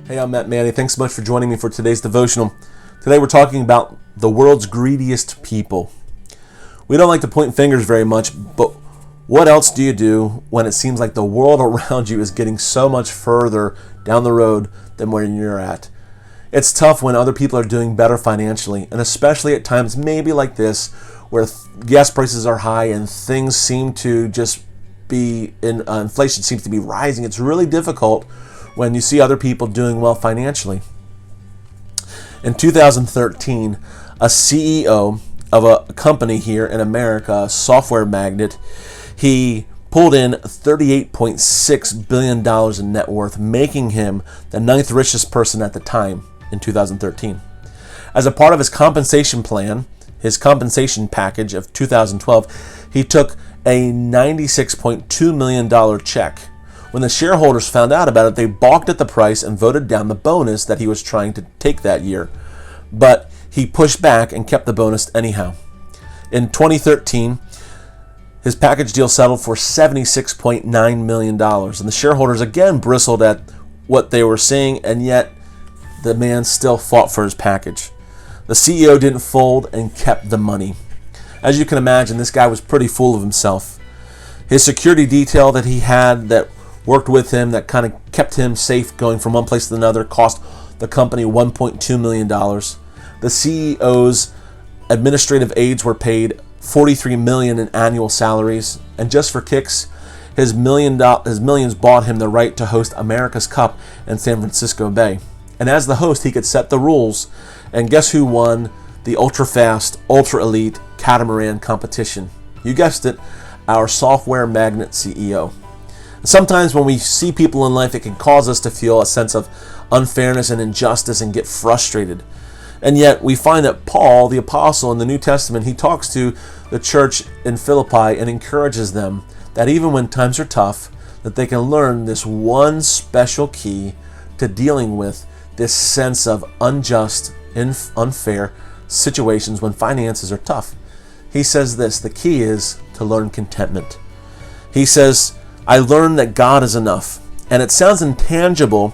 Hey, I'm Matt Manny. Thanks so much for joining me for today's devotional. Today we're talking about the world's greediest people. We don't like to point fingers very much, but what else do you do when it seems like the world around you is getting so much further down the road than where you're at? It's tough when other people are doing better financially, and especially at times maybe like this, where gas prices are high and things seem to just be, inflation seems to be rising. It's really difficult when you see other people doing well financially. In 2013, a CEO of a company here in America, a software magnate, he pulled in $38.6 billion in net worth, making him the ninth richest person at the time in 2013. As a part of his compensation plan, his compensation package of 2012, he took a $96.2 million check. When the shareholders found out about it, they balked at the price and voted down the bonus that he was trying to take that year. But he pushed back and kept the bonus anyhow. In 2013, his package deal settled for $76.9 million. And the shareholders again bristled at what they were seeing, and yet the man still fought for his package. The CEO didn't fold and kept the money. As you can imagine, this guy was pretty full of himself. His security detail that he had that worked with him, that kind of kept him safe going from one place to another, cost the company $1.2 million. The CEO's administrative aides were paid $43 million in annual salaries, and just for kicks, his millions bought him the right to host America's Cup in San Francisco Bay. And as the host, he could set the rules, and guess who won the ultra-fast, ultra-elite catamaran competition? You guessed it, our software magnate CEO. Sometimes when we see people in life, it can cause us to feel a sense of unfairness and injustice and get frustrated. And yet we find that Paul, the apostle in the New Testament, he talks to the church in Philippi and encourages them that even when times are tough, that they can learn this one special key to dealing with this sense of unjust and unfair situations when finances are tough. He says this: the key is to learn contentment. He says, I learned that God is enough. And it sounds intangible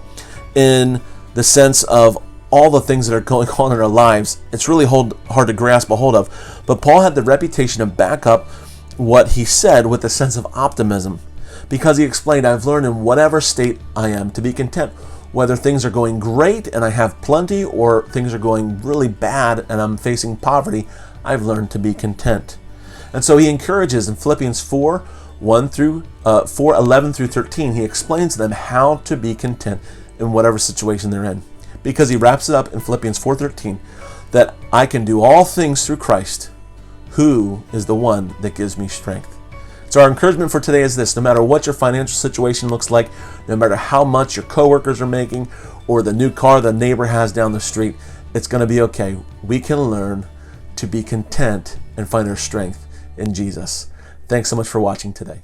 in the sense of all the things that are going on in our lives. It's really hard to grasp a hold of. But Paul had the reputation to back up what he said with a sense of optimism, because he explained, I've learned in whatever state I am to be content. Whether things are going great and I have plenty, or things are going really bad and I'm facing poverty, I've learned to be content. And so he encourages in Philippians 4:11 through 13, he explains to them how to be content in whatever situation they're in. Because he wraps it up in Philippians 4:13, that I can do all things through Christ, who is the one that gives me strength. So our encouragement for today is this: no matter what your financial situation looks like, no matter how much your coworkers are making, or the new car the neighbor has down the street, it's going to be okay. We can learn to be content and find our strength in Jesus. Thanks so much for watching today.